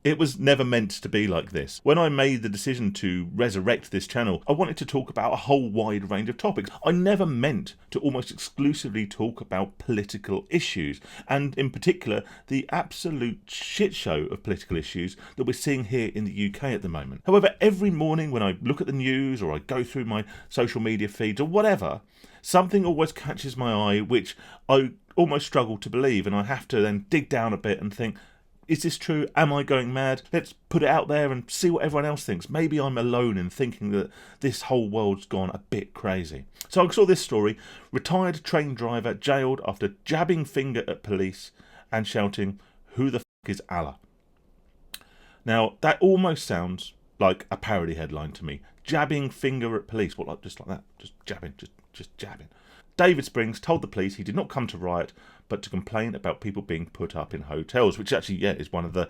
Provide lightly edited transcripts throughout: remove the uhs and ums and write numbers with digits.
It was never meant to be like this. When I made the decision to resurrect this channel, I wanted to talk about a whole wide range of topics. I never meant to almost exclusively talk about political issues, and in particular, the absolute shit show of political issues that we're seeing here in the UK at the moment. However, every morning when I look at the news or I go through my social media feeds or whatever, something always catches my eye which I almost struggle to believe, and I have to then dig down a bit and think, is this true? Am I going mad? Let's put it out there and see what everyone else thinks. Maybe I'm alone in thinking that this whole world's gone a bit crazy. So I saw this story. Retired train driver jailed after jabbing finger at police and shouting, "Who the f*** is Allah?" Now, that almost sounds like a parody headline to me. Jabbing finger at police. What, like, just like that? Just jabbing, just jabbing. David Springs told the police he did not come to riot, but to complain about people being put up in hotels, which actually, yeah, is one of the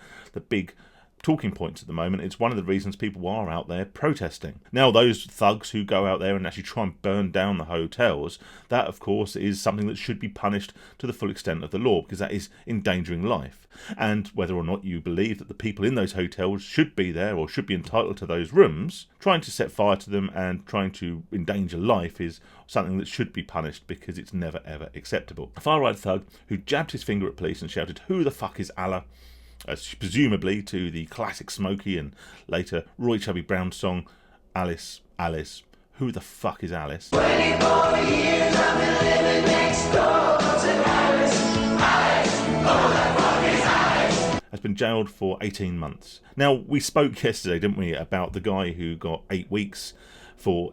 big talking points at the moment. It's one of the reasons people are out there protesting. Now, those thugs who go out there and actually try and burn down the hotels, that, of course, is something that should be punished to the full extent of the law, because that is endangering life. And whether or not you believe that the people in those hotels should be there or should be entitled to those rooms, trying to set fire to them and trying to endanger life is something that should be punished, because it's never ever acceptable. A far-right thug who jabbed his finger at police and shouted, "Who the fuck is Allah?" Presumably to the classic Smokey and later Roy Chubby Brown song, "Alice, Alice, who the fuck is Alice?" 24 years I've been living next door to Alice, Alice, oh that fuck is Alice. Has been jailed for 18 months. Now, we spoke yesterday, didn't we, about the guy who got 8 weeks for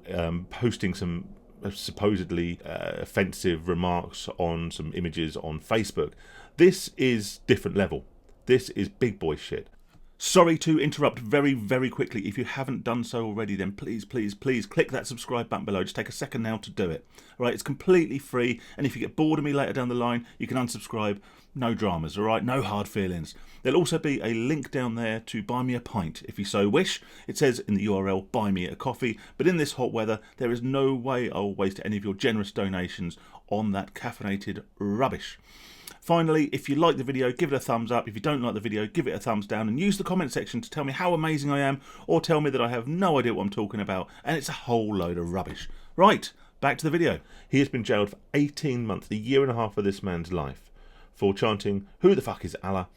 posting some supposedly offensive remarks on some images on Facebook. This is different level. This is big boy shit. Sorry to interrupt very, very quickly. If you haven't done so already, then please, please, please click that subscribe button below. Just take a second now to do it. All right, it's completely free. And if you get bored of me later down the line, you can unsubscribe. No dramas, all right? No hard feelings. There'll also be a link down there to buy me a pint, if you so wish. It says in the URL, buy me a coffee. But in this hot weather, there is no way I'll waste any of your generous donations on that caffeinated rubbish. Finally, if you like the video, give it a thumbs up. If you don't like the video, give it a thumbs down, and use the comment section to tell me how amazing I am, or tell me that I have no idea what I'm talking about and it's a whole load of rubbish. Right, back to the video. He has been jailed for 18 months, the year and a half of this man's life, for chanting, "Who the fuck is Allah?"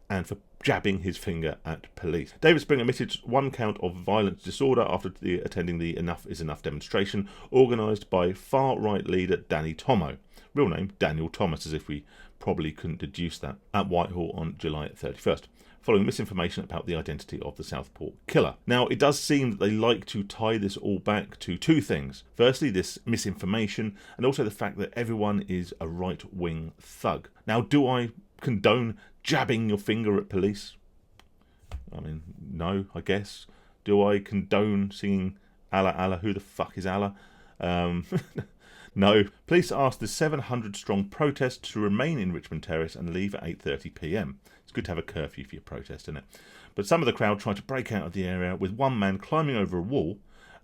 and for jabbing his finger at police. David Spring admitted one count of violent disorder after attending the Enough is Enough demonstration organised by far-right leader Danny Tomo. Real name, Daniel Thomas, as if we probably couldn't deduce that, at Whitehall on July 31st, following misinformation about the identity of the Southport killer. Now, it does seem that they like to tie this all back to two things. Firstly, this misinformation, and also the fact that everyone is a right-wing thug. Now, do I condone jabbing your finger at police? I mean, no, I guess. Do I condone singing Allah, Allah, who the fuck is Allah? No. Police asked the 700-strong protest to remain in Richmond Terrace and leave at 8:30 p.m. It's good to have a curfew for your protest, isn't it? But some of the crowd tried to break out of the area, with one man climbing over a wall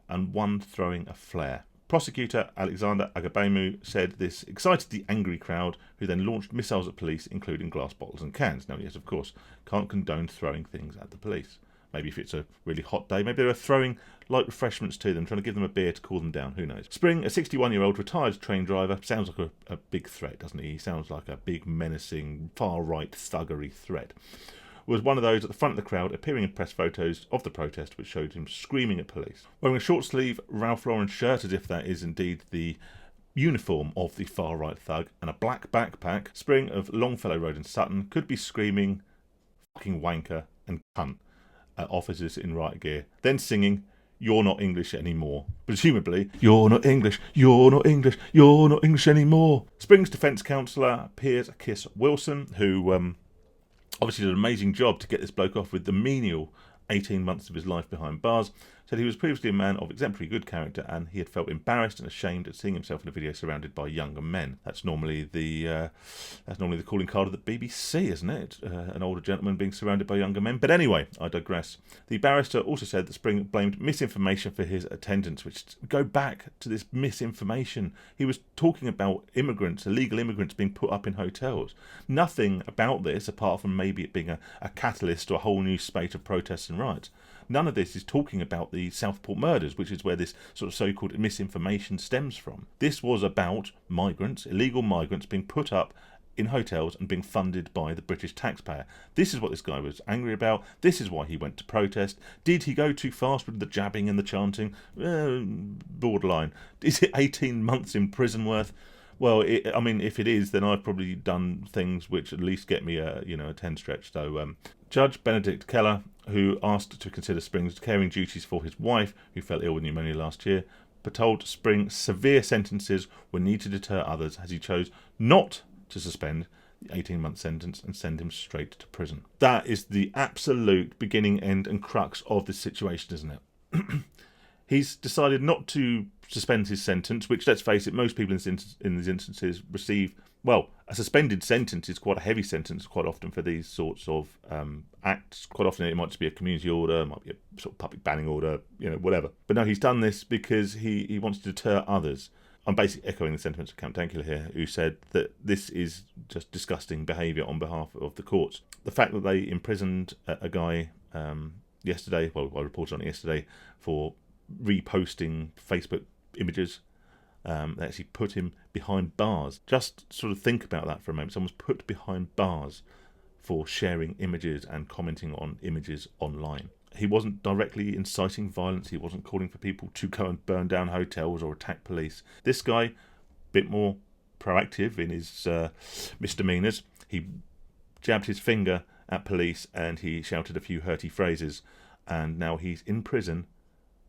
and one throwing a flare. Prosecutor Alexander Agabemu said this excited the angry crowd, who then launched missiles at police, including glass bottles and cans. Now, yes, of course, can't condone throwing things at the police. Maybe if it's a really hot day, maybe they were throwing light refreshments to them, trying to give them a beer to cool them down, who knows. Spring, a 61-year-old retired train driver, sounds like a big threat, doesn't he? He sounds like a big, menacing, far-right, thuggery threat. Was one of those at the front of the crowd, appearing in press photos of the protest, which showed him screaming at police. Wearing a short-sleeve Ralph Lauren shirt, as if that is indeed the uniform of the far-right thug, and a black backpack, Spring of Longfellow Road in Sutton could be screaming "fucking wanker" and "cunt" at officers in riot gear, then singing "You're not English anymore." Presumably, "You're not English, you're not English, you're not English anymore." Spring's defence counsellor, Piers Kiss Wilson, who obviously did an amazing job to get this bloke off with the menial 18 months of his life behind bars, said he was previously a man of exemplary good character and he had felt embarrassed and ashamed at seeing himself in a video surrounded by younger men. That's normally the calling card of the BBC, isn't it? An older gentleman being surrounded by younger men. But anyway, I digress. The barrister also said that Spring blamed misinformation for his attendance, which go back to this misinformation. He was talking about immigrants, illegal immigrants being put up in hotels. Nothing about this, apart from maybe it being a catalyst to a whole new spate of protests and riots. None of this is talking about the Southport murders, which is where this sort of so-called misinformation stems from. This was about migrants, illegal migrants, being put up in hotels and being funded by the British taxpayer. This is what this guy was angry about. This is why he went to protest. Did he go too fast with the jabbing and the chanting? Borderline. Is it 18 months in prison worth? Well, if it is, then I've probably done things which at least get me a 10 stretch. So, Judge Benedict Keller, who asked to consider Spring's caring duties for his wife, who fell ill with pneumonia last year, but told Spring severe sentences were needed to deter others, as he chose not to suspend the 18-month sentence and send him straight to prison. That is the absolute beginning, end, and crux of this situation, isn't it? He's decided not to suspend his sentence, which, let's face it, most people in these instances receive. Well, a suspended sentence is quite a heavy sentence quite often for these sorts of acts. Quite often it might just be a community order, it might be a sort of public banning order, whatever. But no, he's done this because he wants to deter others. I'm basically echoing the sentiments of Count Dankula here, who said that this is just disgusting behaviour on behalf of the courts. The fact that they imprisoned a guy yesterday, well, I reported on it yesterday, for reposting Facebook images, they actually put him behind bars. Just sort of think about that for a moment. Someone's put behind bars for sharing images and commenting on images online. He wasn't directly inciting violence. He wasn't calling for people to go and burn down hotels or attack police. This guy, a bit more proactive in his misdemeanours. He jabbed his finger at police and he shouted a few hurty phrases. And now he's in prison.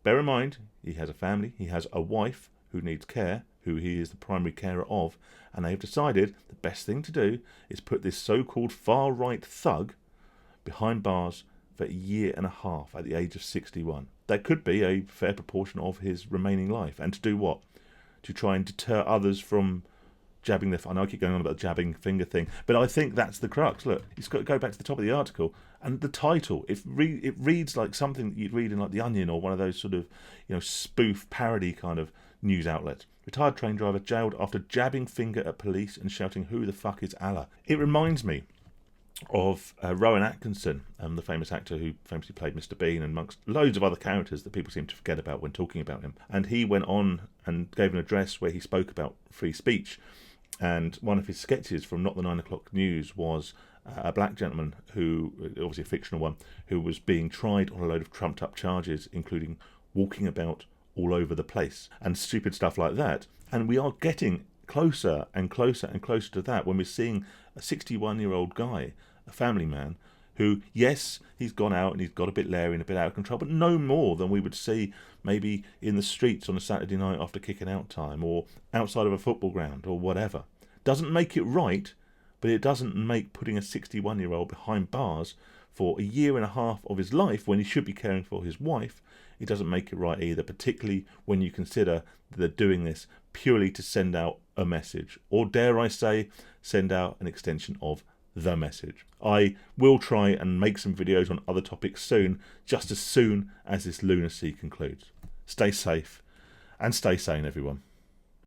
Bear in mind, he has a family. He has a wife who needs care, who he is the primary carer of. And they've decided the best thing to do is put this so-called far-right thug behind bars for a year and a half at the age of 61. That could be a fair proportion of his remaining life. And to do what? To try and deter others from jabbing their... I know I keep going on about the jabbing finger thing, but I think that's the crux. Look, it's got to go back to the top of the article. And the title, it reads like something that you'd read in like The Onion or one of those sort of, spoof parody kind of news outlets. Retired train driver jailed after jabbing finger at police and shouting, "Who the fuck is Allah?" It reminds me of Rowan Atkinson, the famous actor who famously played Mr. Bean, and amongst loads of other characters that people seem to forget about when talking about him. And he went on and gave an address where he spoke about free speech. And one of his sketches from Not the 9 O'Clock News was a black gentleman who, obviously a fictional one, who was being tried on a load of trumped up charges, including walking about all over the place and stupid stuff like that. And we are getting closer and closer and closer to that when we're seeing a 61-year-old guy, a family man, who, yes, he's gone out and he's got a bit leery and a bit out of control, but no more than we would see maybe in the streets on a Saturday night after kicking out time, or outside of a football ground, or whatever. Doesn't make it right, but it doesn't make putting a 61-year-old behind bars for a year and a half of his life when he should be caring for his wife, it doesn't make it right either, particularly when you consider that they're doing this purely to send out a message, or dare I say, send out an extension of the message. I will try and make some videos on other topics soon, just as soon as this lunacy concludes. Stay safe and stay sane, everyone.